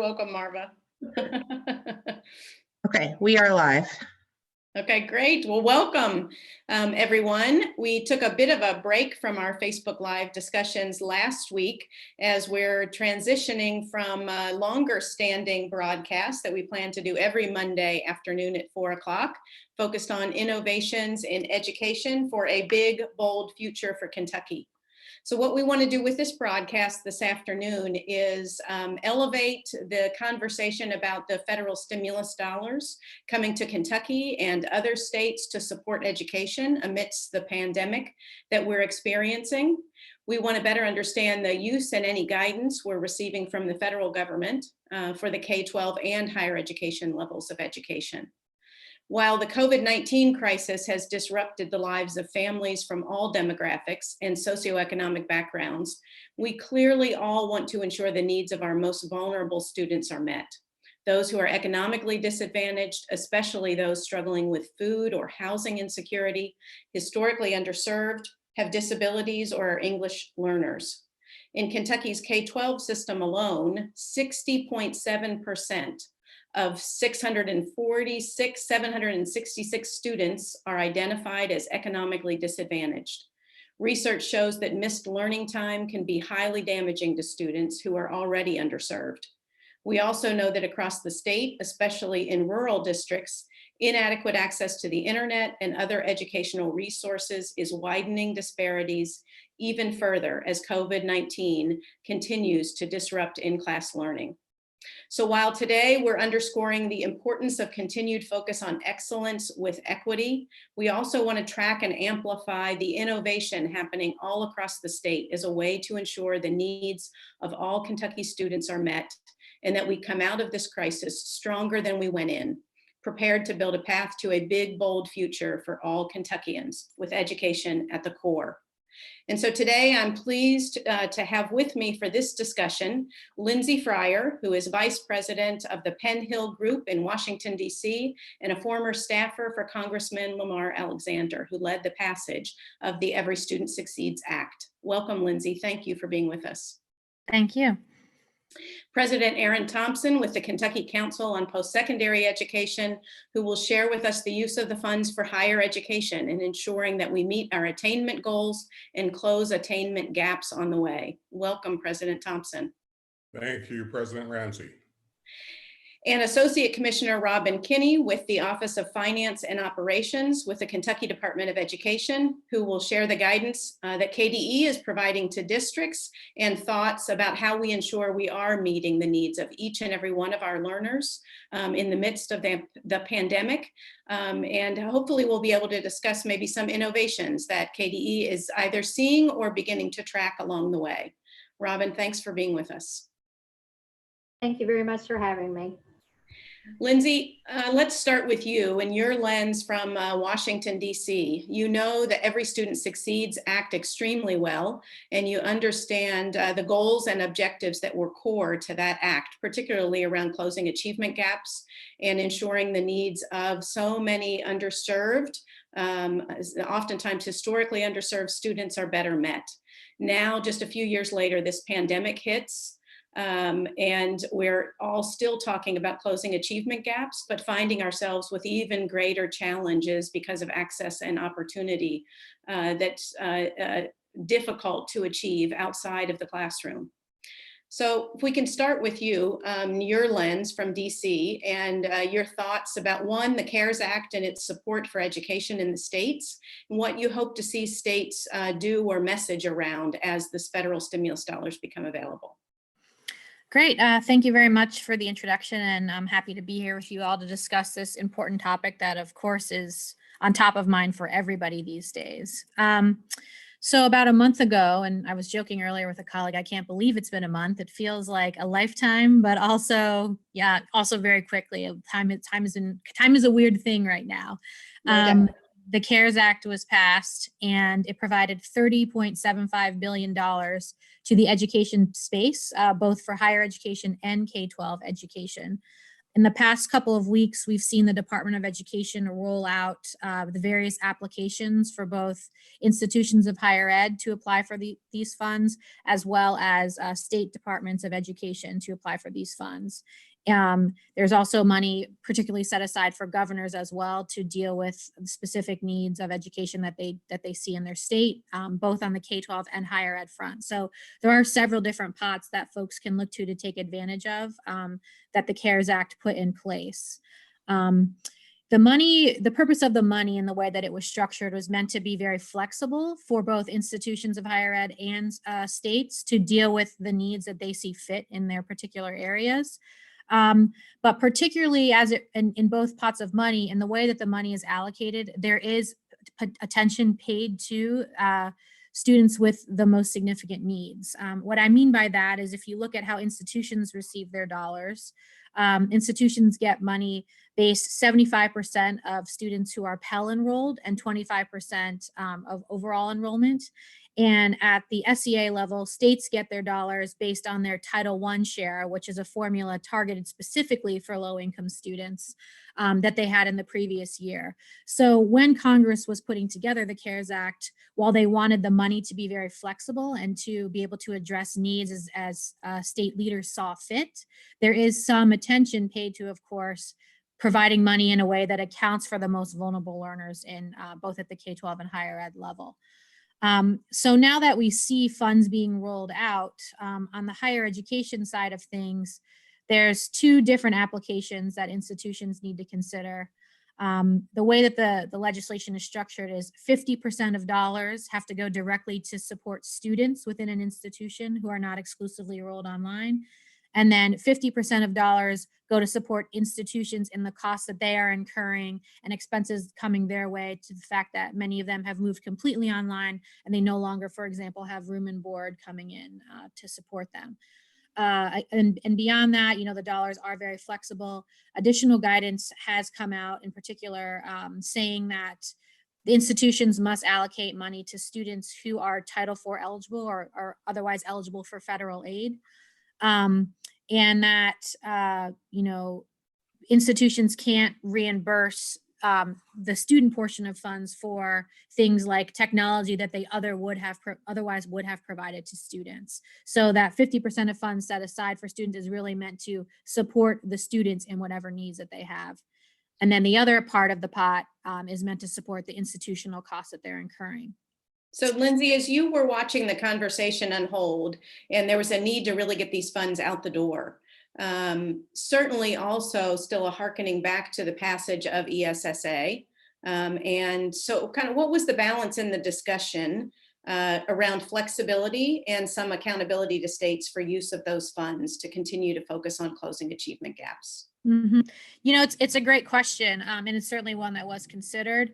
welcome, Marva. Okay, we are live. Okay, great. Well, welcome, everyone. We took a bit of a break from our Facebook Live discussions last week as we're transitioning from a longer standing broadcast that we plan to do every Monday afternoon at 4 o'clock, focused on innovations in education for a big, bold future for Kentucky. So what we want to do with this broadcast this afternoon is elevate the conversation about the federal stimulus dollars coming to Kentucky and other states to support education amidst the pandemic that we're experiencing. We want to better understand the use and any guidance we're receiving from the federal government for the K-12 and higher education levels of education. While the COVID-19 crisis has disrupted the lives of families from all demographics and socioeconomic backgrounds, we clearly all want to ensure the needs of our most vulnerable students are met. Those who are economically disadvantaged, especially those struggling with food or housing insecurity, historically underserved, have disabilities, or are English learners. In Kentucky's K-12 system alone, 60.7% of 766 students are identified as economically disadvantaged. Research shows that missed learning time can be highly damaging to students who are already underserved. We also know that across the state, especially in rural districts, inadequate access to the internet and other educational resources is widening disparities even further as COVID-19 continues to disrupt in-class learning. So while today we're underscoring the importance of continued focus on excellence with equity, we also want to track and amplify the innovation happening all across the state as a way to ensure the needs of all Kentucky students are met and that we come out of this crisis stronger than we went in, prepared to build a path to a big, bold future for all Kentuckians with education at the core. And so today I'm pleased to have with me for this discussion, Lindsay Fryer, who is Vice President of the Penn Hill Group in Washington, D.C., and a former staffer for Congressman Lamar Alexander, who led the passage of the Every Student Succeeds Act. Welcome, Lindsay. Thank you for being with us. Thank you. President Aaron Thompson with the Kentucky Council on Postsecondary Education, who will share with us the use of the funds for higher education and ensuring that we meet our attainment goals and close attainment gaps on the way. Welcome, President Thompson. Thank you, President Ramsey. And Associate Commissioner Robin Kinney with the Office of Finance and Operations with the Kentucky Department of Education, who will share the guidance that KDE is providing to districts and thoughts about how we ensure we are meeting the needs of each and every one of our learners in the midst of the pandemic. And hopefully we'll be able to discuss maybe some innovations that KDE is either seeing or beginning to track along the way. Robin, thanks for being with us. Thank you very much for having me. Lindsay, let's start with you and your lens from Washington, D.C. You know the Every Student Succeeds Act extremely well, and you understand the goals and objectives that were core to that act, particularly around closing achievement gaps and ensuring the needs of so many underserved, oftentimes historically underserved students are better met. Now, just a few years later, this pandemic hits. And we're all still talking about closing achievement gaps, but finding ourselves with even greater challenges because of access and opportunity that's difficult to achieve outside of the classroom. So if we can start with you, your lens from DC and your thoughts about one, the CARES Act and its support for education in the states, and what you hope to see states do or message around as this federal stimulus dollars become available. Great. Thank you very much for the introduction, and I'm happy to be here with you all to discuss this important topic that, of course, is on top of mind for everybody these days. So about a month ago, and I was joking earlier with a colleague, I can't believe it's been a month. It feels like a lifetime, but also, yeah, also very quickly. Time is a weird thing right now. The CARES Act was passed, and it provided $30.75 billion to the education space, both for higher education and K-12 education. In the past couple of weeks, we've seen the Department of Education roll out the various applications for both institutions of higher ed to apply for these funds, as well as state departments of education to apply for these funds. There's also money particularly set aside for governors as well to deal with specific needs of education that they see in their state, both on the K-12 and higher ed front. So there are several different pots that folks can look to take advantage of that the CARES Act put in place. The purpose of the money and the way that it was structured was meant to be very flexible for both institutions of higher ed and states to deal with the needs that they see fit in their particular areas. But particularly in both pots of money and the way that the money is allocated, there is attention paid to students with the most significant needs. What I mean by that is if you look at how institutions receive their dollars, institutions get money based 75% of students who are Pell enrolled and 25% of overall enrollment. And at the SEA level, states get their dollars based on their Title I share, which is a formula targeted specifically for low-income students that they had in the previous year. So when Congress was putting together the CARES Act, while they wanted the money to be very flexible and to be able to address needs as state leaders saw fit, there is some attention paid to, of course, providing money in a way that accounts for the most vulnerable learners in both at the K-12 and higher ed level. So now that we see funds being rolled out on the higher education side of things, there's two different applications that institutions need to consider. The way that the legislation is structured is 50% of dollars have to go directly to support students within an institution who are not exclusively enrolled online. And then 50% of dollars go to support institutions in the costs that they are incurring and expenses coming their way to the fact that many of them have moved completely online and they no longer, for example, have room and board coming in to support them. And beyond that, the dollars are very flexible. Additional guidance has come out, in particular, saying that the institutions must allocate money to students who are Title IV eligible or otherwise eligible for federal aid. And that, institutions can't reimburse the student portion of funds for things like technology that they otherwise would have provided to students. So that 50% of funds set aside for students is really meant to support the students in whatever needs that they have. And then the other part of the pot is meant to support the institutional costs that they're incurring. So Lindsay, as you were watching the conversation unfold, and there was a need to really get these funds out the door, certainly also still a hearkening back to the passage of ESSA. And so kind of what was the balance in the discussion around flexibility and some accountability to states for use of those funds to continue to focus on closing achievement gaps? Mm-hmm. It's a great question, and it's certainly one that was considered.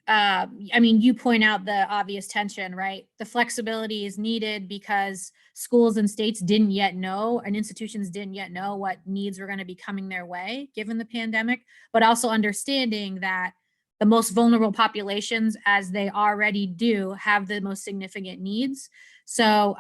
You point out the obvious tension, right? The flexibility is needed because schools and states didn't yet know, and institutions didn't yet know what needs were going to be coming their way given the pandemic, but also understanding that the most vulnerable populations, as they already do, have the most significant needs. So,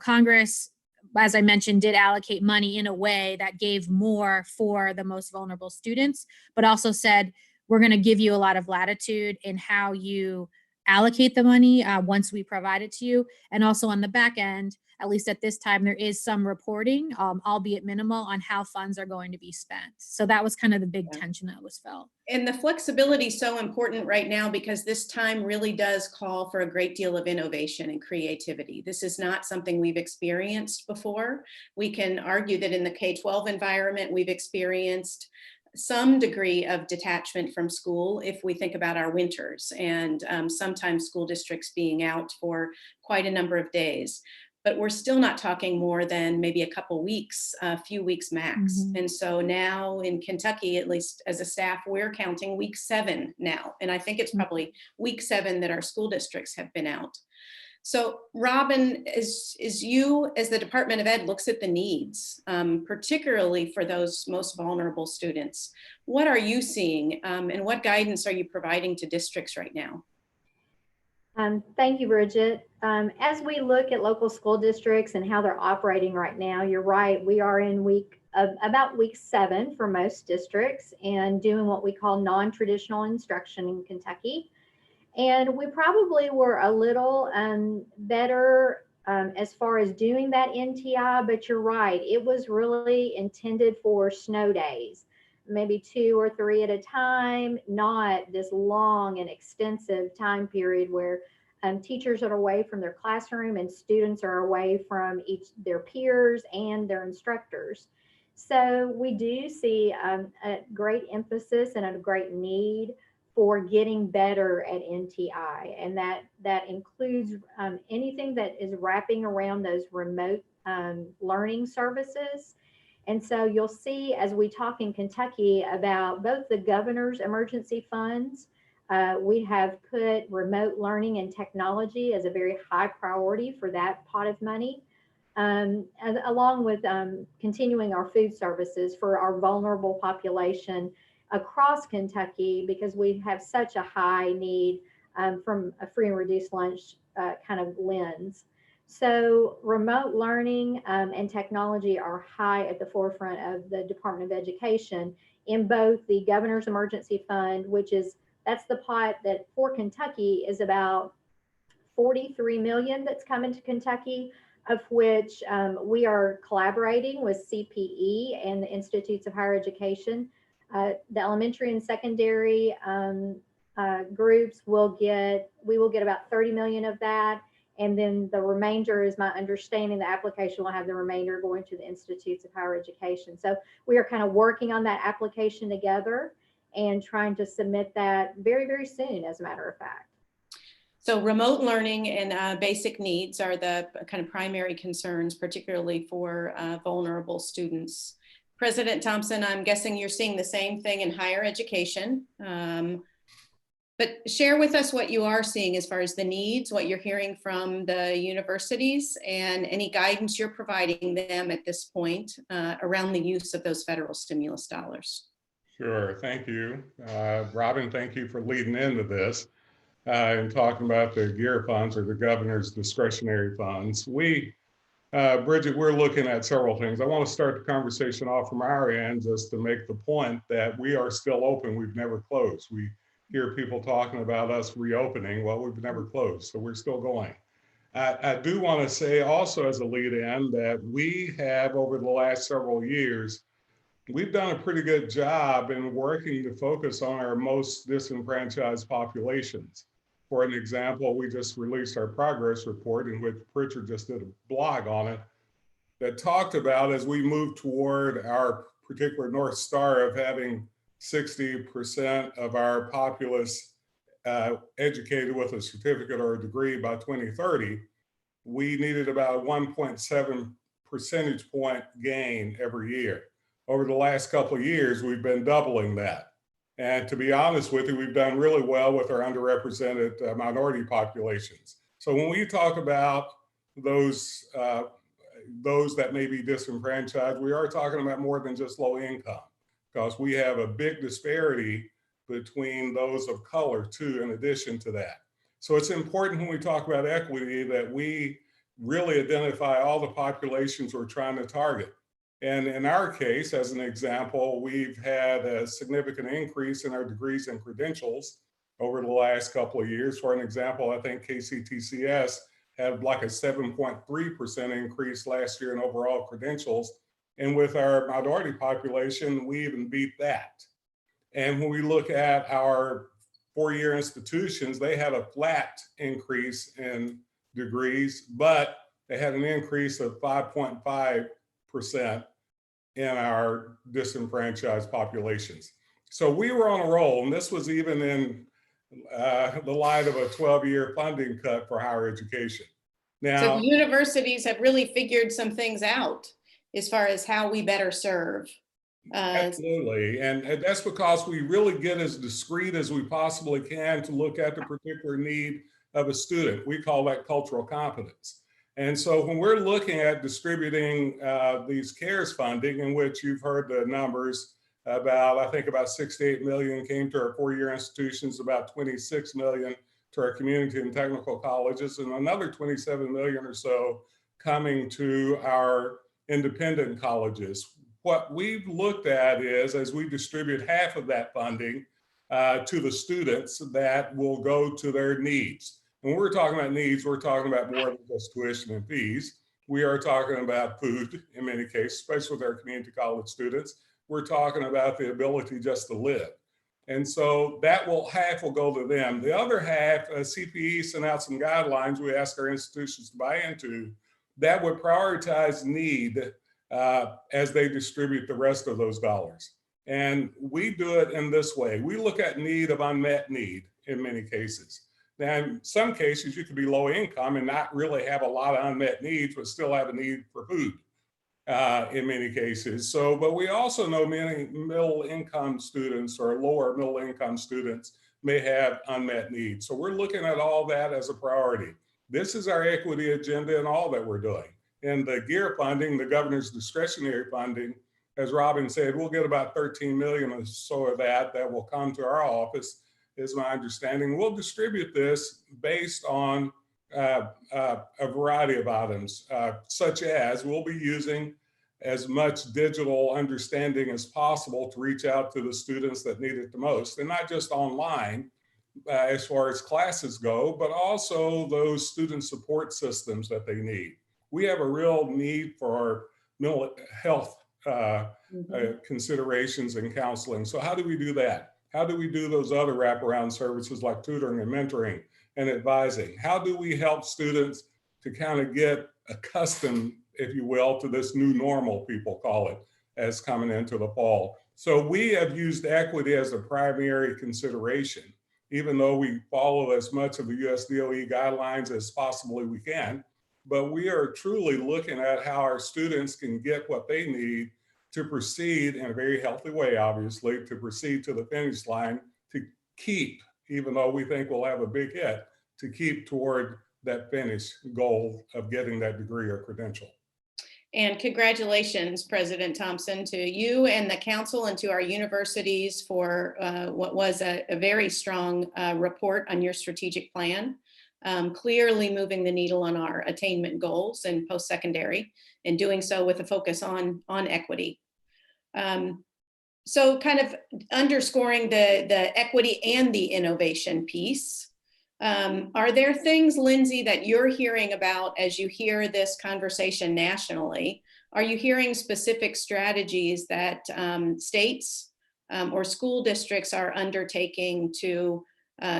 Congress, as I mentioned, did allocate money in a way that gave more for the most vulnerable students, but also said, we're going to give you a lot of latitude in how you allocate the money once we provide it to you. And also on the back end, at least at this time, there is some reporting, albeit minimal, on how funds are going to be spent. So that was kind of the big tension that was felt. And the flexibility is so important right now because this time really does call for a great deal of innovation and creativity. This is not something we've experienced before. We can argue that in the K-12 environment, we've experienced some degree of detachment from school if we think about our winters and sometimes school districts being out for quite a number of days. But we're still not talking more than maybe a couple weeks, a few weeks max. Mm-hmm. And so now in Kentucky, at least as a staff, we're counting week 7 now. And I think it's probably week 7 that our school districts have been out. So Robin, as you, as the Department of Ed looks at the needs, particularly for those most vulnerable students, what are you seeing and what guidance are you providing to districts right now? Thank you, Brigitte. As we look at local school districts and how they're operating right now, you're right, we are in week about week 7 for most districts and doing what we call non-traditional instruction in Kentucky. And we probably were a little better as far as doing that NTI, but you're right, it was really intended for snow days, maybe 2 or 3 at a time, not this long and extensive time period where teachers are away from their classroom and students are away from their peers and their instructors. So we do see a great emphasis and a great need for getting better at NTI, and that includes anything that is wrapping around those remote learning services. And so you'll see as we talk in Kentucky about both the governor's emergency funds, we have put remote learning and technology as a very high priority for that pot of money, along with continuing our food services for our vulnerable population across Kentucky, because we have such a high need from a free and reduced lunch kind of lens. So remote learning and technology are high at the forefront of the Department of Education in both the Governor's Emergency Fund, that's the pot that for Kentucky is about 43 million that's coming to Kentucky, of which we are collaborating with CPE and the Institutes of Higher Education. The elementary and secondary groups we will get about 30 million of that. And then the remainder is my understanding, the application will have the remainder going to the Institutes of Higher Education. So we are kind of working on that application together and trying to submit that very, very soon, as a matter of fact. So remote learning and basic needs are the kind of primary concerns, particularly for vulnerable students. President Thompson, I'm guessing you're seeing the same thing in higher education. But share with us what you are seeing as far as the needs, what you're hearing from the universities, and any guidance you're providing them at this point around the use of those federal stimulus dollars. Sure, thank you. Robin, thank you for leading into this and talking about the GEAR funds, or the governor's discretionary funds. Bridget, we're looking at several things. I want to start the conversation off from our end just to make the point that we are still open. We've never closed. We hear people talking about us reopening. Well, we've never closed, so we're still going. I do want to say also as a lead in that we have, over the last several years, we've done a pretty good job in working to focus on our most disenfranchised populations. For an example, we just released our progress report, in which Pritchard just did a blog on it, that talked about, as we move toward our particular North Star of having 60% of our populace educated with a certificate or a degree by 2030, we needed about 1.7 percentage point gain every year. Over the last couple of years, we've been doubling that. And to be honest with you, we've done really well with our underrepresented minority populations. So when we talk about those that may be disenfranchised, we are talking about more than just low income, because we have a big disparity between those of color too, in addition to that. So it's important when we talk about equity that we really identify all the populations we're trying to target. And in our case, as an example, we've had a significant increase in our degrees and credentials over the last couple of years. For an example, I think KCTCS had like a 7.3% increase last year in overall credentials. And with our minority population, we even beat that. And when we look at our four-year institutions, they had a flat increase in degrees, but they had an increase of 5.5% in our disenfranchised populations. So we were on a roll, and this was even in the light of a 12-year funding cut for higher education. Now, so the universities have really figured some things out as far as how we better serve. Absolutely, and that's because we really get as discreet as we possibly can to look at the particular need of a student. We call that cultural competence. And so when we're looking at distributing these CARES funding, in which you've heard the numbers about, I think about 68 million came to our four-year institutions, about 26 million to our community and technical colleges, and another 27 million or so coming to our independent colleges. what we've looked at is, as we distribute half of that funding to the students, that will go to their needs. When we're talking about needs, we're talking about more than just tuition and fees. We are talking about food in many cases, especially with our community college students. We're talking about the ability just to live. And so that half will go to them. The other half, CPE sent out some guidelines we ask our institutions to buy into that would prioritize need as they distribute the rest of those dollars. And we do it in this way. We look at need of unmet need in many cases. Now, in some cases, you could be low income and not really have a lot of unmet needs, but still have a need for food in many cases. So, but we also know many middle income students or lower middle income students may have unmet needs. So we're looking at all that as a priority. This is our equity agenda and all that we're doing. And the GEAR funding, the governor's discretionary funding, as Robin said, we'll get about 13 million or so of that will come to our office, is my understanding. We'll distribute this based on a variety of items, such as we'll be using as much digital understanding as possible to reach out to the students that need it the most, and not just online as far as classes go, but also those student support systems that they need. We have a real need for our mental health considerations and counseling. So how do we do that? How do we do those other wraparound services like tutoring and mentoring and advising? How do we help students to kind of get accustomed, if you will, to this new normal, people call it, as coming into the fall? So we have used equity as a primary consideration, even though we follow as much of the US DOE guidelines as possibly we can. But we are truly looking at how our students can get what they need to proceed in a very healthy way, obviously, to proceed to the finish line, to keep, even though we think we'll have a big hit, to keep toward that finish goal of getting that degree or credential. And congratulations, President Thompson, to you and the council and to our universities for what was a very strong report on your strategic plan. Clearly moving the needle on our attainment goals in post-secondary, and doing so with a focus on equity. So kind of underscoring the equity and the innovation piece. Are there things, Lindsay, that you're hearing about as you hear this conversation nationally? Are you hearing specific strategies that states or school districts are undertaking to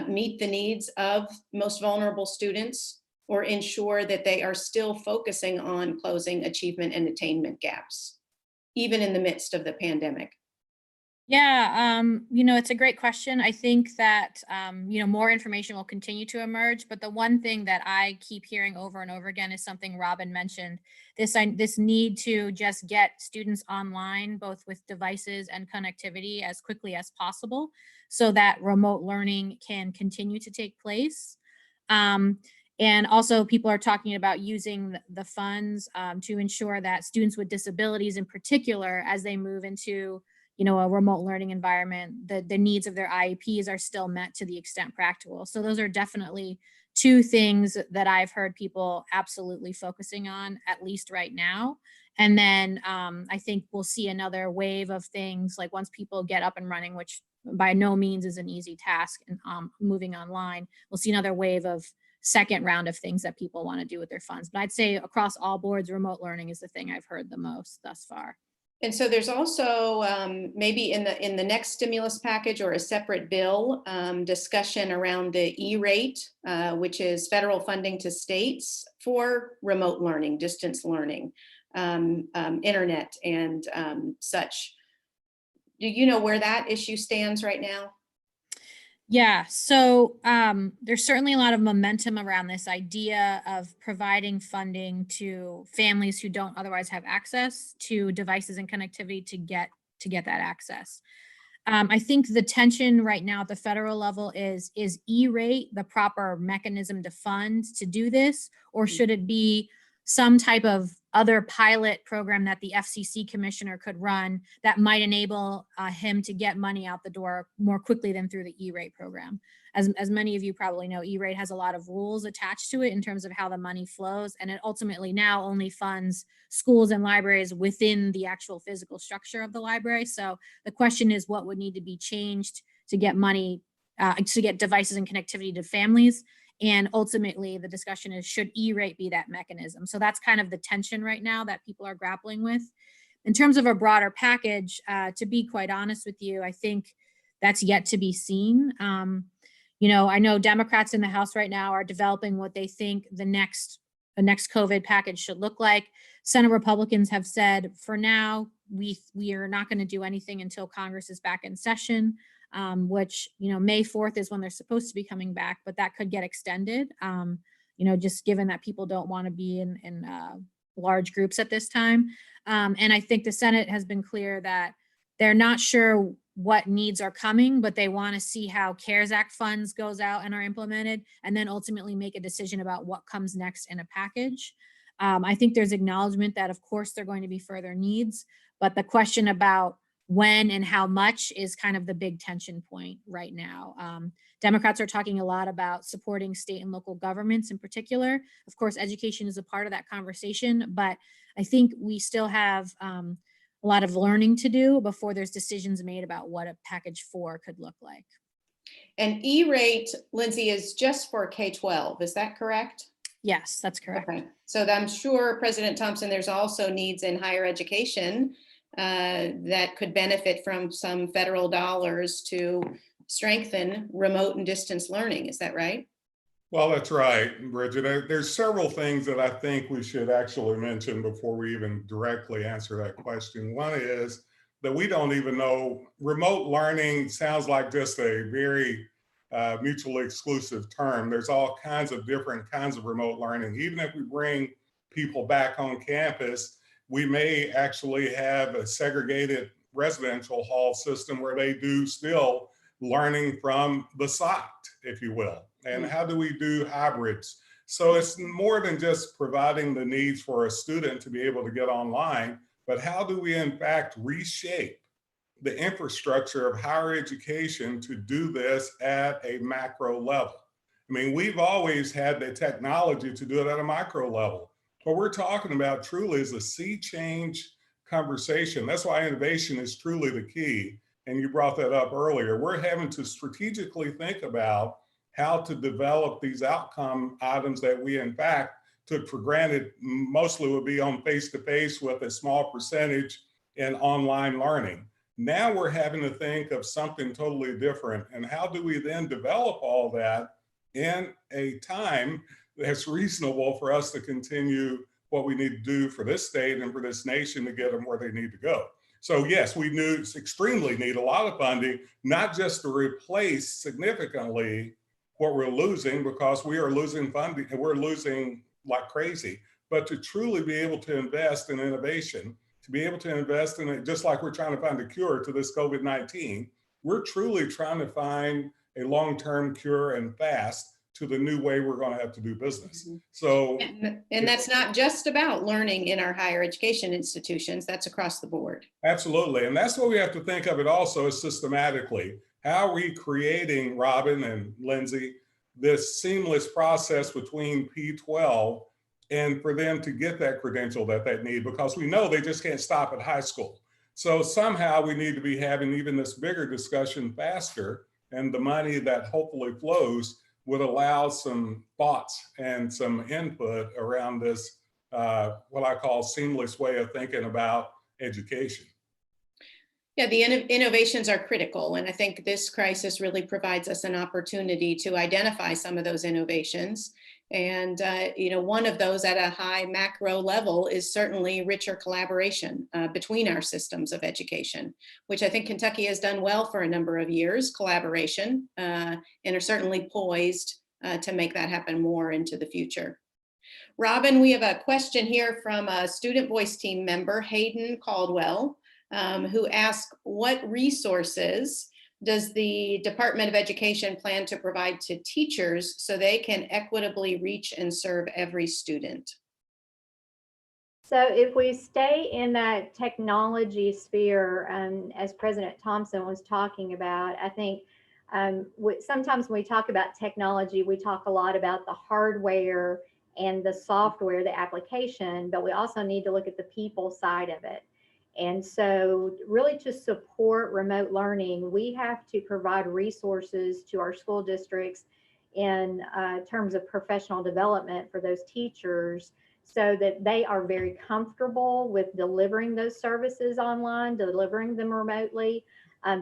meet the needs of most vulnerable students, or ensure that they are still focusing on closing achievement and attainment gaps, even in the midst of the pandemic? Yeah, it's a great question. I think that, more information will continue to emerge, but the one thing that I keep hearing over and over again is something Robin mentioned, this need to just get students online, both with devices and connectivity as quickly as possible so that remote learning can continue to take place. And also people are talking about using the funds to ensure that students with disabilities in particular, as they move into a remote learning environment, the needs of their IEPs are still met to the extent practical. So those are definitely two things that I've heard people absolutely focusing on, at least right now. And then I think we'll see another wave of things, like once people get up and running, which by no means is an easy task, and moving online, we'll see another wave of second round of things that people want to do with their funds. But I'd say across all boards, remote learning is the thing I've heard the most thus far. And so there's also maybe in the next stimulus package or a separate bill discussion around the E-rate, which is federal funding to states for remote learning, distance learning, internet and such. Do you know where that issue stands right now? Yeah, so there's certainly a lot of momentum around this idea of providing funding to families who don't otherwise have access to devices and connectivity to get that access. I think the tension right now at the federal level is E-rate the proper mechanism to fund to do this, or should it be some type of other pilot program that the FCC commissioner could run that might enable him to get money out the door more quickly than through the E-rate program. As many of you probably know, E-rate has a lot of rules attached to it in terms of how the money flows, and it ultimately now only funds schools and libraries within the actual physical structure of the library. So the question is, what would need to be changed to get money, to get devices and connectivity to families? And ultimately, the discussion is, should E-rate be that mechanism? So that's kind of the tension right now that people are grappling with. In terms of a broader package, to be quite honest with you, I think that's yet to be seen. You know, I know Democrats in the House right now are developing what they think the next COVID package should look like. Senate Republicans have said, for now, we are not going to do anything until Congress is back in session, which, you know, May 4th is when they're supposed to be coming back, but that could get extended, you know, just given that people don't want to be in large groups at this time. And I think the Senate has been clear that they're not sure what needs are coming, but they want to see how CARES Act funds goes out and are implemented, and then ultimately make a decision about what comes next in a package. I think there's acknowledgement that, of course, there are going to be further needs, but the question about when and how much is kind of the big tension point right now. Democrats are talking a lot about supporting state and local governments in particular. Of course, education is a part of that conversation, but I think we still have a lot of learning to do before there's decisions made about what a package 4 could look like. And E-rate, Lindsay, is just for K-12, is that correct? Yes, that's correct. Okay. So I'm sure, President Thompson, there's also needs in higher education that could benefit from some federal dollars to strengthen remote and distance learning. Is that right? Well, that's right, Bridget. There's several things that I think we should actually mention before we even directly answer that question. One is that we don't even know, remote learning sounds like just a very mutually exclusive term. There's all kinds of different kinds of remote learning. Even if we bring people back on campus, we may actually have a segregated residential hall system where they do still learning from the site, if you will. And how do we do hybrids? So it's more than just providing the needs for a student to be able to get online, but how do we in fact reshape the infrastructure of higher education to do this at a macro level? I mean, we've always had the technology to do it at a micro level. What we're talking about truly is a sea change conversation. That's why innovation is truly the key. And you brought that up earlier. We're having to strategically think about how to develop these outcome items that we in fact took for granted mostly would be on face-to-face with a small percentage in online learning. Now we're having to think of something totally different. And how do we then develop all that in a time that's reasonable for us to continue what we need to do for this state and for this nation to get them where they need to go? So yes, we extremely need a lot of funding, not just to replace significantly what we're losing, because we are losing funding and we're losing like crazy, but to truly be able to invest in innovation, to be able to invest in it, just like we're trying to find a cure to this COVID-19, we're truly trying to find a long-term cure and fast to the new way we're going to have to do business. So, and that's not just about learning in our higher education institutions, that's across the board. Absolutely, and that's what we have to think of it also is systematically. How are we creating, Robin and Lindsay, this seamless process between P12 and for them to get that credential that they need, because we know they just can't stop at high school. So somehow we need to be having even this bigger discussion faster, and the money that hopefully flows would allow some thoughts and some input around this, what I call seamless way of thinking about education. Yeah, the innovations are critical. And I think this crisis really provides us an opportunity to identify some of those innovations. And, you know, one of those at a high macro level is certainly richer collaboration between our systems of education, which I think Kentucky has done well for a number of years, collaboration, and are certainly poised to make that happen more into the future. Robin, we have a question here from a Student Voice team member, Hayden Caldwell, who asked, what resources does the Department of Education plan to provide to teachers so they can equitably reach and serve every student? So if we stay in that technology sphere, as President Thompson was talking about, I think sometimes when we talk about technology, we talk a lot about the hardware and the software, the application, but we also need to look at the people side of it. And so really to support remote learning, we have to provide resources to our school districts in terms of professional development for those teachers, so that they are very comfortable with delivering those services online, delivering them remotely,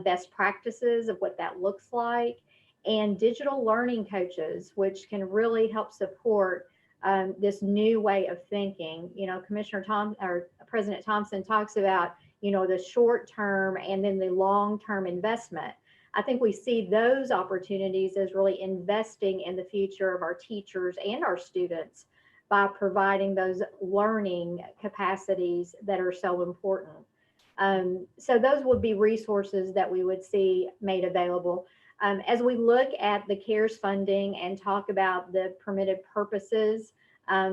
best practices of what that looks like, and digital learning coaches, which can really help support this new way of thinking. You know, President Thompson talks about, you know, the short term and then the long term investment. I think we see those opportunities as really investing in the future of our teachers and our students by providing those learning capacities that are so important. So those would be resources that we would see made available. As we look at the CARES funding and talk about the permitted purposes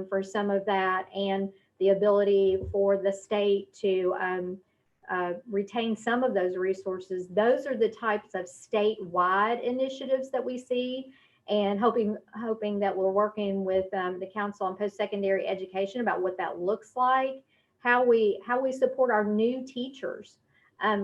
for some of that, and the ability for the state to retain some of those resources, those are the types of statewide initiatives that we see, and hoping that we're working with the Council on Post-Secondary Education about what that looks like, how we support our new teachers.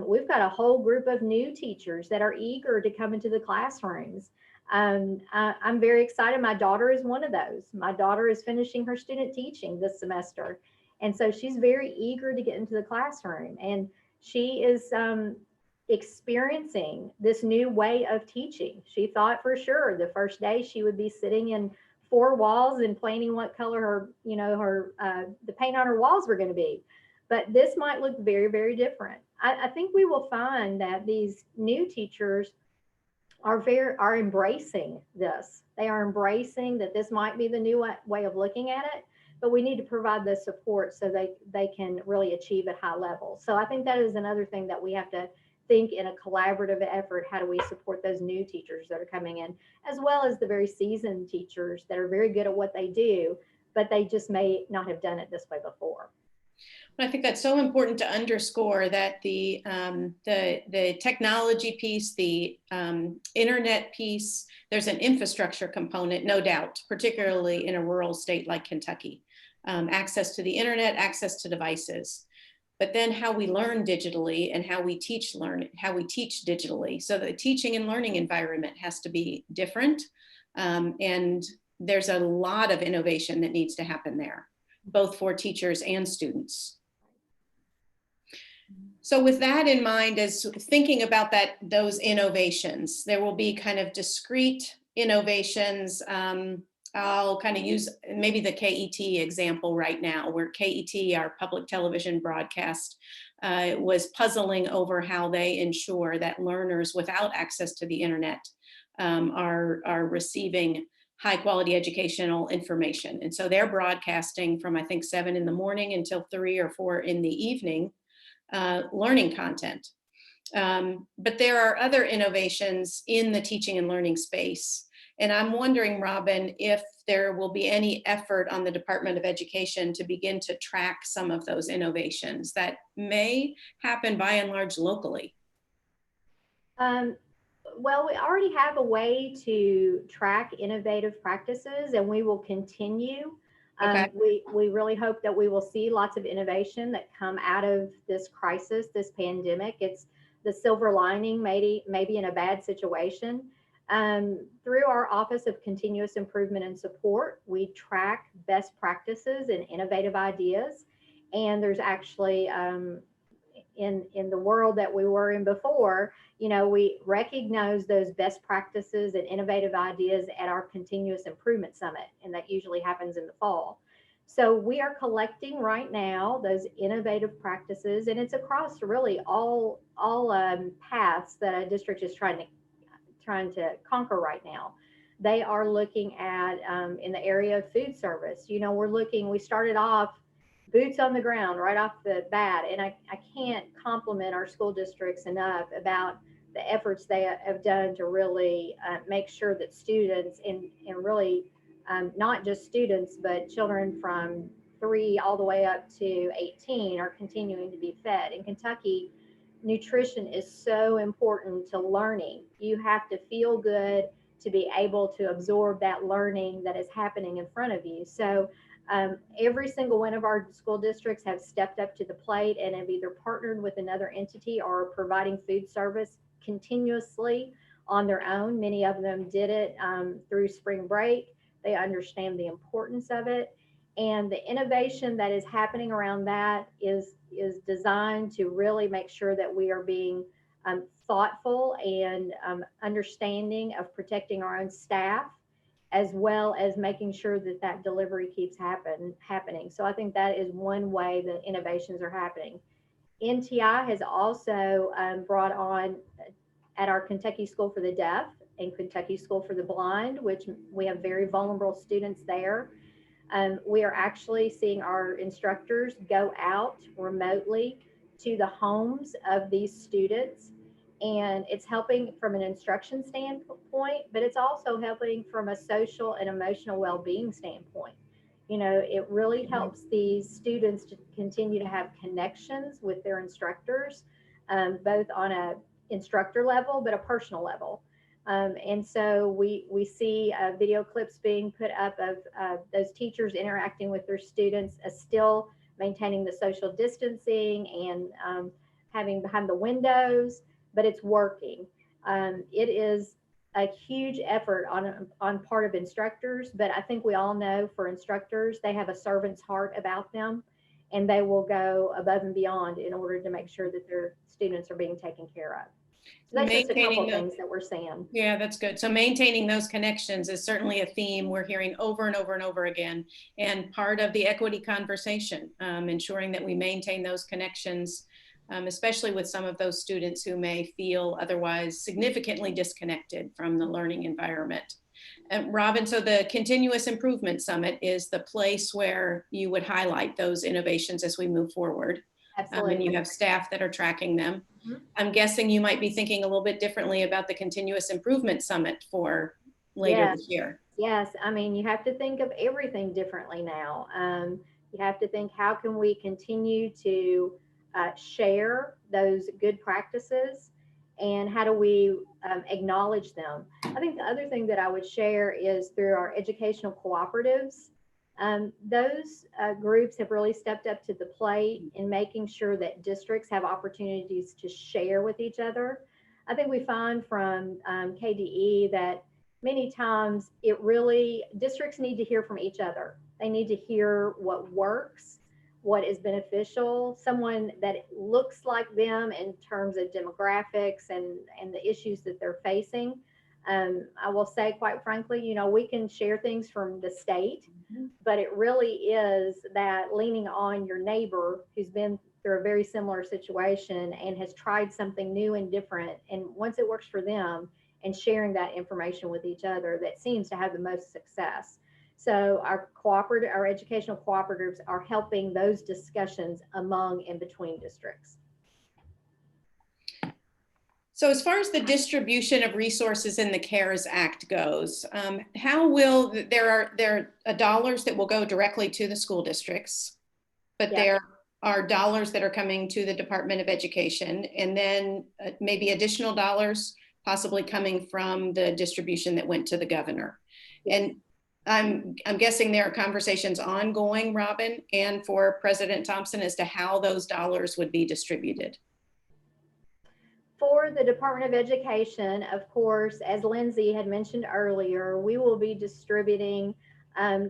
We've got a whole group of new teachers that are eager to come into the classrooms. I'm very excited. My daughter is one of those. My daughter is finishing her student teaching this semester. And so she's very eager to get into the classroom. And she is experiencing this new way of teaching. She thought for sure the first day she would be sitting in four walls and planning what color her, the paint on her walls were going to be. But this might look very, very different. I think we will find that these new teachers are embracing this. They are embracing that this might be the new way of looking at it, but we need to provide the support so they can really achieve at high levels. So I think that is another thing that we have to think in a collaborative effort. How do we support those new teachers that are coming in, as well as the very seasoned teachers that are very good at what they do, but they just may not have done it this way before. I think that's so important to underscore that the technology piece, the internet piece, there's an infrastructure component, no doubt, particularly in a rural state like Kentucky. Access to the internet, access to devices, but then how we learn digitally and how we teach digitally. So the teaching and learning environment has to be different, and there's a lot of innovation that needs to happen there, both for teachers and students. So with that in mind, as thinking about those innovations, there will be kind of discrete innovations. I'll kind of use maybe the KET example right now, where KET, our public television broadcast, was puzzling over how they ensure that learners without access to the internet are receiving high quality educational information. And so they're broadcasting from, I think, 7 in the morning until 3 or 4 in the evening, learning content. But there are other innovations in the teaching and learning space. And I'm wondering, Robin, if there will be any effort on the Department of Education to begin to track some of those innovations that may happen by and large locally. Well, we already have a way to track innovative practices, and we will continue. Okay. We really hope that we will see lots of innovation that come out of this crisis, this pandemic. It's the silver lining, maybe in a bad situation. Through our Office of Continuous Improvement and Support, we track best practices and innovative ideas. And there's actually, in the world that we were in before, we recognize those best practices and innovative ideas at our Continuous Improvement Summit, and that usually happens in the fall. So we are collecting right now those innovative practices, and it's across really all paths that a district is trying to conquer right now. They are looking at in the area of food service. We started off boots on the ground right off the bat, and I can't compliment our school districts enough about the efforts they have done to really make sure that students and really not just students, but children from 3 all the way up to 18 are continuing to be fed. In Kentucky, nutrition is so important to learning. You have to feel good to be able to absorb that learning that is happening in front of you. So every single one of our school districts have stepped up to the plate and have either partnered with another entity or providing food service continuously on their own. Many of them did it through spring break. They understand the importance of it. And the innovation that is happening around that is designed to really make sure that we are being thoughtful and understanding of protecting our own staff, as well as making sure that that delivery keeps happening. So I think that is one way that innovations are happening. NTI has also brought on at our Kentucky School for the Deaf and Kentucky School for the Blind, which we have very vulnerable students there. We are actually seeing our instructors go out remotely to the homes of these students. And it's helping from an instruction standpoint, but it's also helping from a social and emotional well-being standpoint. You know, it really helps these students to continue to have connections with their instructors, both on a instructor level, but a personal level. And so we see video clips being put up of those teachers interacting with their students, still maintaining the social distancing and having behind the windows, but it's working. It is a huge effort on part of instructors, but I think we all know for instructors, they have a servant's heart about them, and they will go above and beyond in order to make sure that their students are being taken care of. So that's just a couple things that we're seeing. Yeah, that's good. So maintaining those connections is certainly a theme we're hearing over and over and over again, and part of the equity conversation, ensuring that we maintain those connections, especially with some of those students who may feel otherwise significantly disconnected from the learning environment. Robin, so the Continuous Improvement Summit is the place where you would highlight those innovations as we move forward. Absolutely. And you have staff that are tracking them. Mm-hmm. I'm guessing you might be thinking a little bit differently about the Continuous Improvement Summit for later this year. Yes, I mean, you have to think of everything differently now. You have to think, how can we continue to share those good practices, and how do we acknowledge them? I think the other thing that I would share is through our educational cooperatives. Those groups have really stepped up to the plate in making sure that districts have opportunities to share with each other. I think we find from KDE that many times districts need to hear from each other. They need to hear what works, what is beneficial, someone that looks like them in terms of demographics and the issues that they're facing. I will say, quite frankly, you know, we can share things from the state, but it really is that leaning on your neighbor who's been through a very similar situation and has tried something new and different, and once it works for them, and sharing that information with each other, that seems to have the most success. So our educational cooperatives are helping those discussions among and between districts. So as far as the distribution of resources in the CARES Act goes, how will, there are dollars that will go directly to the school districts, but Yep. there are dollars that are coming to the Department of Education, and then maybe additional dollars possibly coming from the distribution that went to the governor. And I'm guessing there are conversations ongoing, Robin, and for President Thompson as to how those dollars would be distributed. For the Department of Education, of course, as Lindsay had mentioned earlier, we will be distributing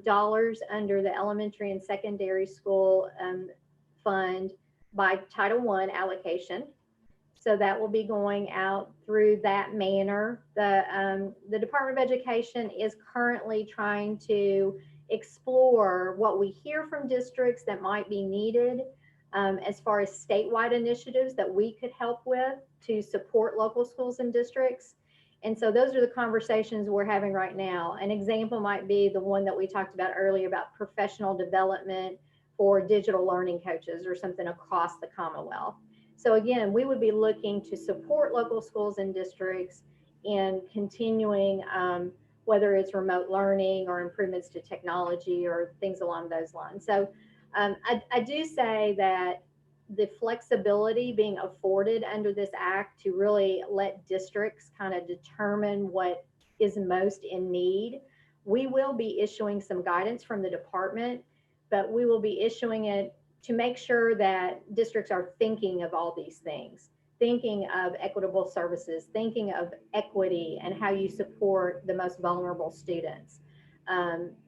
dollars under the elementary and secondary school fund by Title I allocation. So that will be going out through that manner. The Department of Education is currently trying to explore what we hear from districts that might be needed as far as statewide initiatives that we could help with to support local schools and districts. And so those are the conversations we're having right now. An example might be the one that we talked about earlier about professional development for digital learning coaches or something across the Commonwealth. So again, we would be looking to support local schools and districts in continuing, whether it's remote learning or improvements to technology or things along those lines. So I do say that the flexibility being afforded under this act to really let districts kind of determine what is most in need. We will be issuing some guidance from the department, but we will be issuing it to make sure that districts are thinking of all these things, thinking of equitable services, thinking of equity and how you support the most vulnerable students.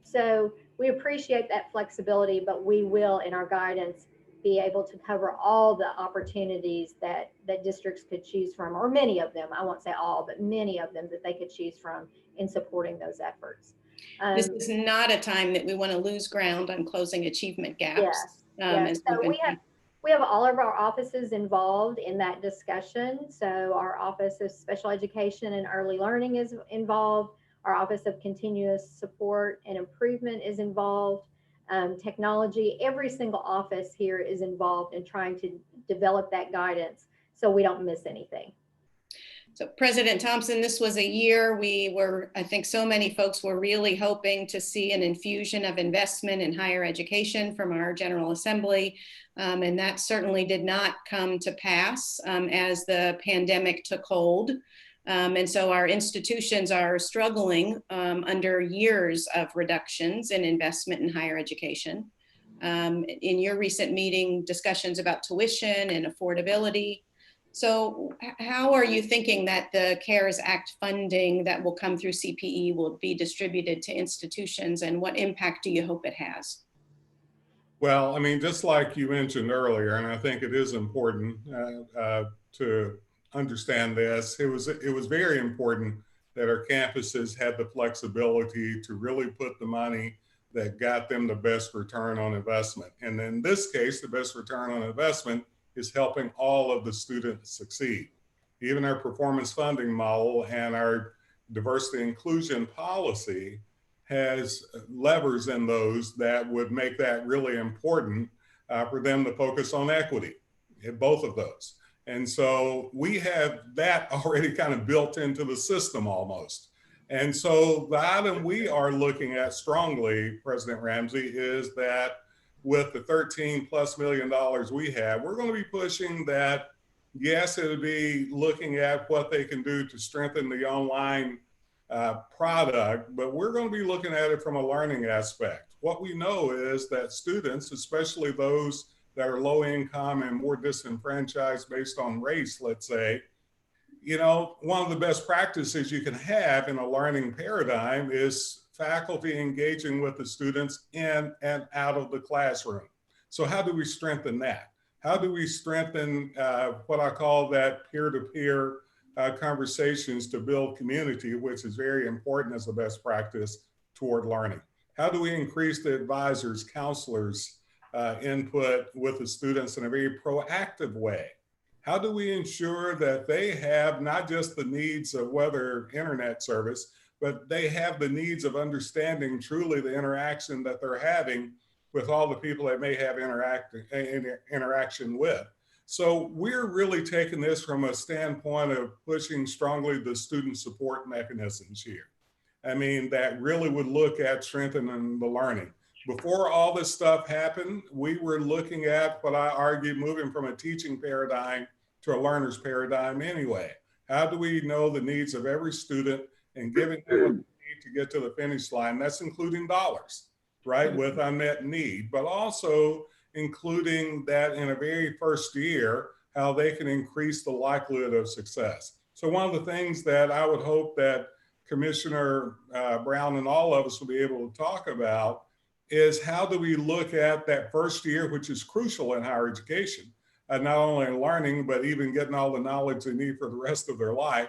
So we appreciate that flexibility, but we will, in our guidance, be able to cover all the opportunities that districts could choose from, or many of them. I won't say all, but many of them that they could choose from in supporting those efforts. This is not a time that we want to lose ground on closing achievement gaps. Yes, yes. So we have all of our offices involved in that discussion. So our Office of Special Education and Early Learning is involved. Our Office of Continuous Support and Improvement is involved. Technology, every single office here is involved in trying to develop that guidance so we don't miss anything. So President Thompson, this was a year I think so many folks were really hoping to see an infusion of investment in higher education from our General Assembly. And that certainly did not come to pass as the pandemic took hold. And so our institutions are struggling under years of reductions in investment in higher education. In your recent meeting, discussions about tuition and affordability. So how are you thinking that the CARES Act funding that will come through CPE will be distributed to institutions, and what impact do you hope it has? Well, I mean, just like you mentioned earlier, and I think it is important to understand this, it was very important that our campuses had the flexibility to really put the money that got them the best return on investment. And in this case, the best return on investment is helping all of the students succeed. Even our performance funding model and our diversity inclusion policy has levers in those that would make that really important for them to focus on equity in both of those. And so we have that already kind of built into the system almost. And so the item we are looking at strongly, President Ramsey, is that with the $13+ million we have, we're going to be pushing that. Yes, it'll be looking at what they can do to strengthen the online product, but we're going to be looking at it from a learning aspect. What we know is that students, especially those that are low income and more disenfranchised based on race, let's say, you know, one of the best practices you can have in a learning paradigm is faculty engaging with the students in and out of the classroom. So how do we strengthen that? How do we strengthen what I call that peer-to-peer conversations to build community, which is very important as a best practice toward learning? How do we increase the advisors, counselors input with the students in a very proactive way? How do we ensure that they have not just the needs of whether internet service, but they have the needs of understanding truly the interaction that they're having with all the people they may have interaction with. So we're really taking this from a standpoint of pushing strongly the student support mechanisms here. I mean, that really would look at strengthening the learning. Before all this stuff happened, we were looking at what I argue moving from a teaching paradigm to a learner's paradigm anyway. How do we know the needs of every student and giving them what they need to get to the finish line? That's including dollars, right, with unmet need, but also including that in a very first year, how they can increase the likelihood of success. So one of the things that I would hope that Commissioner Brown and all of us will be able to talk about is how do we look at that first year, which is crucial in higher education, not only in learning, but even getting all the knowledge they need for the rest of their life.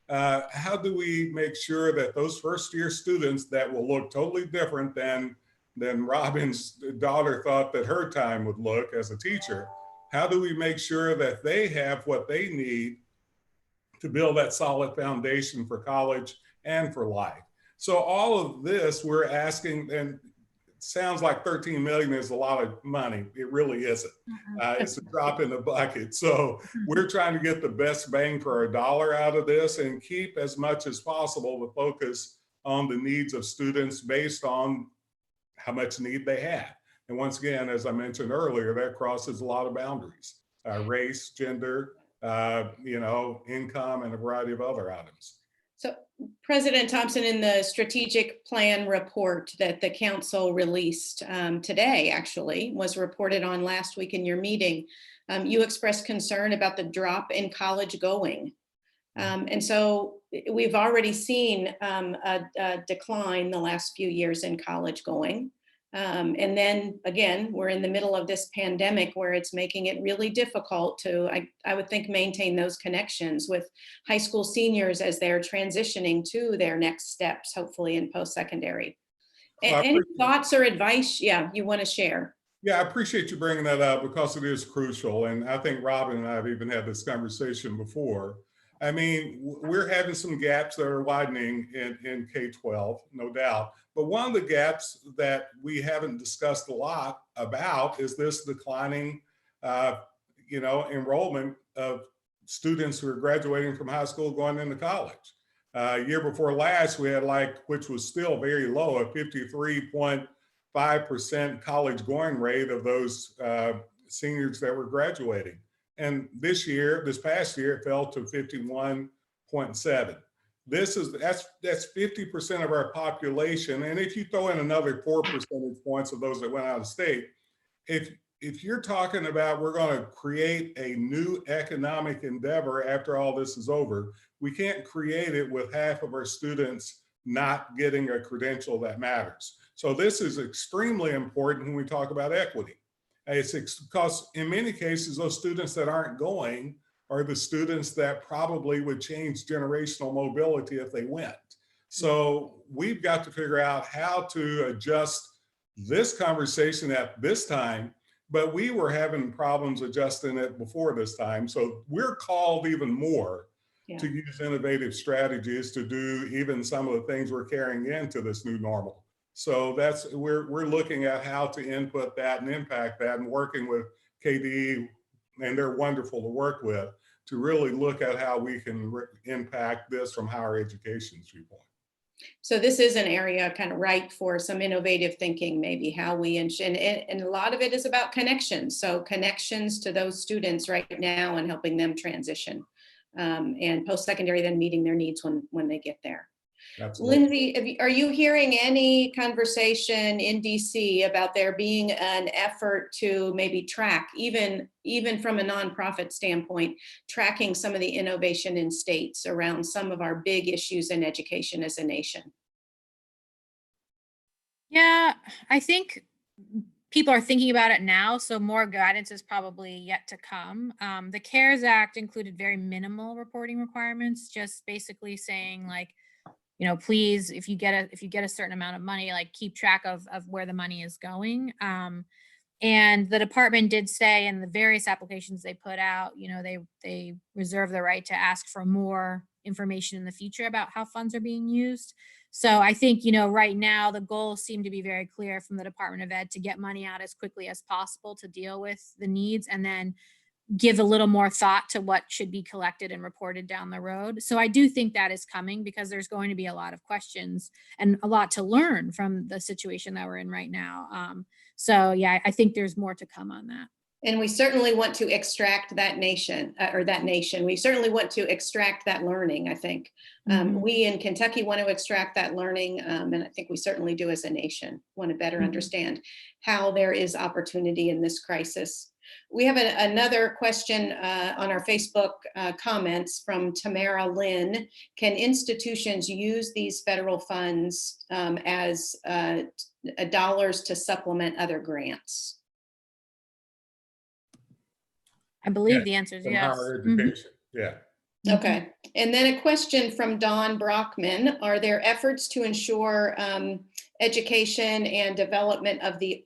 How do we make sure that those first year students that will look totally different than Robin's daughter thought that her time would look as a teacher, how do we make sure that they have what they need to build that solid foundation for college and for life? So all of this we're asking, and it sounds like 13 million is a lot of money. It really isn't. It's a drop in the bucket. So we're trying to get the best bang for our dollar out of this and keep as much as possible the focus on the needs of students based on how much need they have. And once again, as I mentioned earlier, that crosses a lot of boundaries, race, gender, income, and a variety of other items. So President Thompson, in the strategic plan report that the council released today, actually was reported on last week in your meeting, you expressed concern about the drop in college going. And so we've already seen a decline the last few years in college going. And then again, we're in the middle of this pandemic where it's making it really difficult to, I would think, maintain those connections with high school seniors as they're transitioning to their next steps, hopefully in post-secondary. Any thoughts or advice, you want to share? Yeah, I appreciate you bringing that up because it is crucial. And I think Robin and I have even had this conversation before. I mean, we're having some gaps that are widening in K-12, no doubt. But one of the gaps that we haven't discussed a lot about is this declining, enrollment of students who are graduating from high school going into college. Year before last, we had which was still very low, a 53.5% college going rate of those seniors that were graduating. And this past year, it fell to 51.7. That's 50% of our population. And if you throw in another 4 percentage points of those that went out of state, if you're talking about we're going to create a new economic endeavor after all this is over, we can't create it with half of our students not getting a credential that matters. So this is extremely important when we talk about equity. It's because in many cases, those students that aren't going are the students that probably would change generational mobility if they went. So we've got to figure out how to adjust this conversation at this time, but we were having problems adjusting it before this time. So we're called even more to use innovative strategies to do even some of the things we're carrying into this new normal. So we're looking at how to input that and impact that, and working with KDE, and they're wonderful to work with, to really look at how we can impact this from higher education's viewpoint. So this is an area kind of ripe for some innovative thinking, maybe how we, and a lot of it is about connections. So connections to those students right now and helping them transition, and post-secondary then meeting their needs when they get there. Absolutely. Lindsay, are you hearing any conversation in DC about there being an effort to maybe track, even from a nonprofit standpoint, tracking some of the innovation in states around some of our big issues in education as a nation? Yeah, I think people are thinking about it now, so more guidance is probably yet to come. The CARES Act included very minimal reporting requirements, just basically saying please, if you get a certain amount of money, keep track of where the money is going. And the department did say in the various applications they put out, they reserve the right to ask for more information in the future about how funds are being used. So I think, right now the goals seem to be very clear from the Department of Ed to get money out as quickly as possible to deal with the needs, and then give a little more thought to what should be collected and reported down the road. So I do think that is coming, because there's going to be a lot of questions and a lot to learn from the situation that we're in right now. So yeah, I think there's more to come on that. And we certainly want to extract that nation. We certainly want to extract that learning, I think. We in Kentucky want to extract that learning, and I think we certainly do as a nation, want to better understand how there is opportunity in this crisis. We have another question on our Facebook comments from Tamara Lynn. Can institutions use these federal funds as dollars to supplement other grants? I believe the answer is yes. Higher education, yeah. Okay, and then a question from Don Brockman. Are there efforts to ensure education and development of the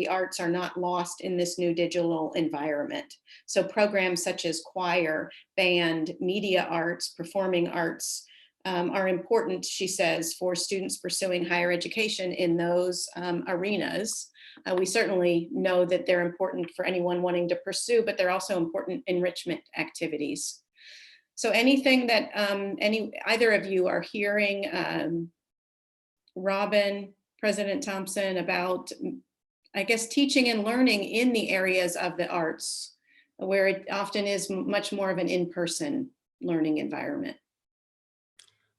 arts are not lost in this new digital environment? So programs such as choir, band, media arts, performing arts are important, she says, for students pursuing higher education in those arenas. We certainly know that they're important for anyone wanting to pursue, but they're also important enrichment activities. So anything that either of you are hearing, Robin, President Thompson, about, I guess, teaching and learning in the areas of the arts, where it often is much more of an in-person learning environment?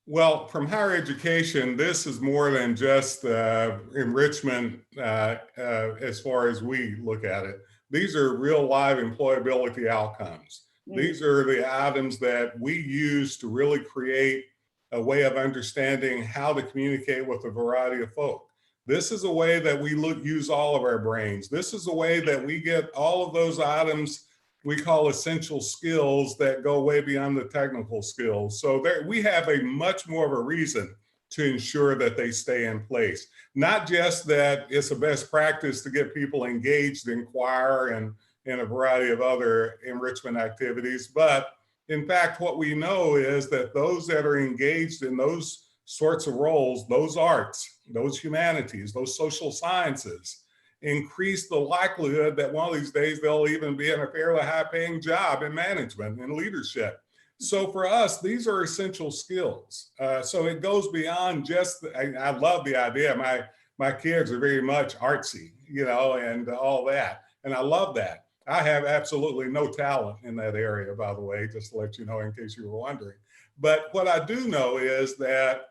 Well, from higher education, this is more than just enrichment as far as we look at it. These are real live employability outcomes. These are the items that we use to really create a way of understanding how to communicate with a variety of folk. This is a way that we use all of our brains. This is a way that we get all of those items we call essential skills that go way beyond the technical skills. So there, we have a much more of a reason to ensure that they stay in place. Not just that it's a best practice to get people engaged in choir and in a variety of other enrichment activities, but in fact, what we know is that those that are engaged in those sorts of roles, those arts, those humanities, those social sciences, increase the likelihood that one of these days they'll even be in a fairly high-paying job in management and leadership. So for us, these are essential skills. So it goes beyond just, I love the idea. My kids are very much artsy, you know, and all that. And I love that. I have absolutely no talent in that area, by the way, just to let you know in case you were wondering. But what I do know is that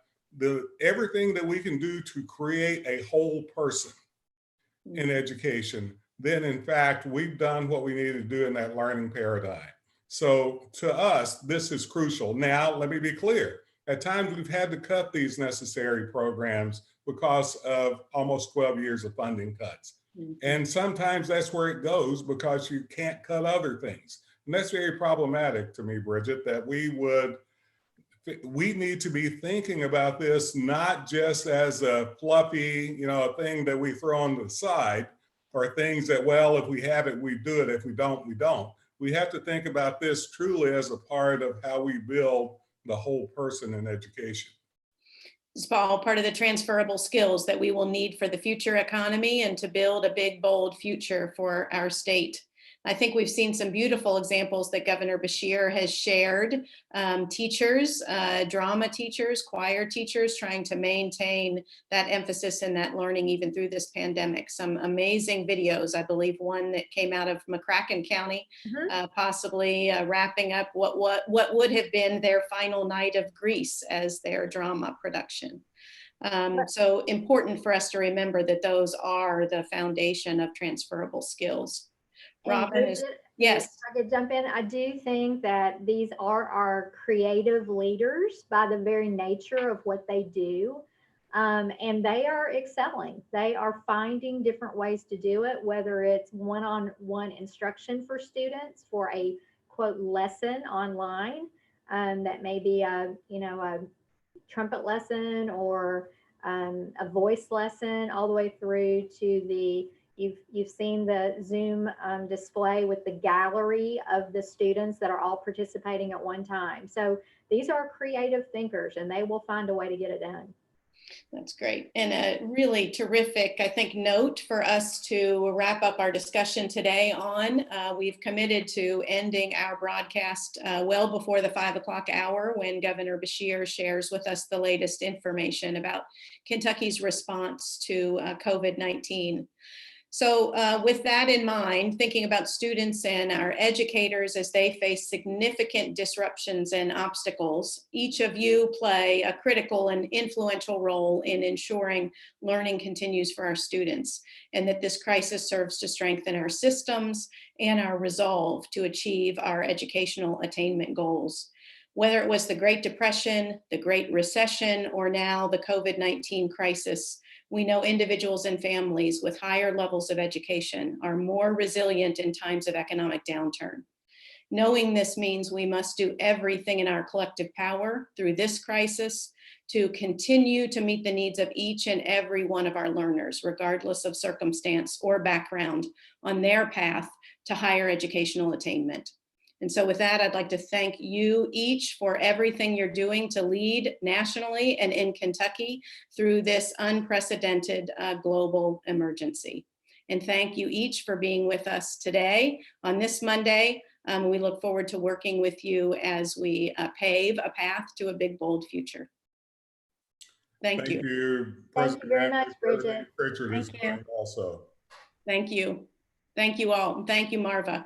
everything that we can do to create a whole person in education, then in fact, we've done what we need to do in that learning paradigm. So to us, this is crucial. Now, let me be clear. At times we've had to cut these necessary programs because of almost 12 years of funding cuts. And sometimes that's where it goes because you can't cut other things. And that's very problematic to me, Brigitte, that we need to be thinking about this not just as a fluffy, you know, a thing that we throw on the side, or things that, well, if we have it, we do it. If we don't, we don't. We have to think about this truly as a part of how we build the whole person in education. It's all part of the transferable skills that we will need for the future economy and to build a big, bold future for our state. I think we've seen some beautiful examples that Governor Beshear has shared. Teachers, drama teachers, choir teachers, trying to maintain that emphasis and that learning even through this pandemic. Some amazing videos. I believe one that came out of McCracken County, possibly wrapping up what would have been their final night of Grease as their drama production. So important for us to remember that those are the foundation of transferable skills. Robin is, yes. If I could jump in, I do think that these are our creative leaders by the very nature of what they do. And they are excelling. They are finding different ways to do it, whether it's one-on-one instruction for students for a quote lesson online, that may be a trumpet lesson or a voice lesson, all the way through to the You've seen the Zoom display with the gallery of the students that are all participating at one time. So these are creative thinkers and they will find a way to get it done. That's great. And a really terrific, I think, note for us to wrap up our discussion today on. We've committed to ending our broadcast well before the 5 o'clock hour when Governor Beshear shares with us the latest information about Kentucky's response to COVID-19. So with that in mind, thinking about students and our educators as they face significant disruptions and obstacles, each of you play a critical and influential role in ensuring learning continues for our students, and that this crisis serves to strengthen our systems and our resolve to achieve our educational attainment goals. Whether it was the Great Depression, the Great Recession, or now the COVID-19 crisis, we know individuals and families with higher levels of education are more resilient in times of economic downturn. Knowing this means we must do everything in our collective power through this crisis to continue to meet the needs of each and every one of our learners, regardless of circumstance or background, on their path to higher educational attainment. And so with that, I'd like to thank you each for everything you're doing to lead nationally and in Kentucky through this unprecedented global emergency. And thank you each for being with us today on this Monday. We look forward to working with you as we pave a path to a big, bold future. Thank you. Thank you very much, Bridget. Pritchard is Thank you. joined also. Thank you. Thank you all. Thank you, Marva.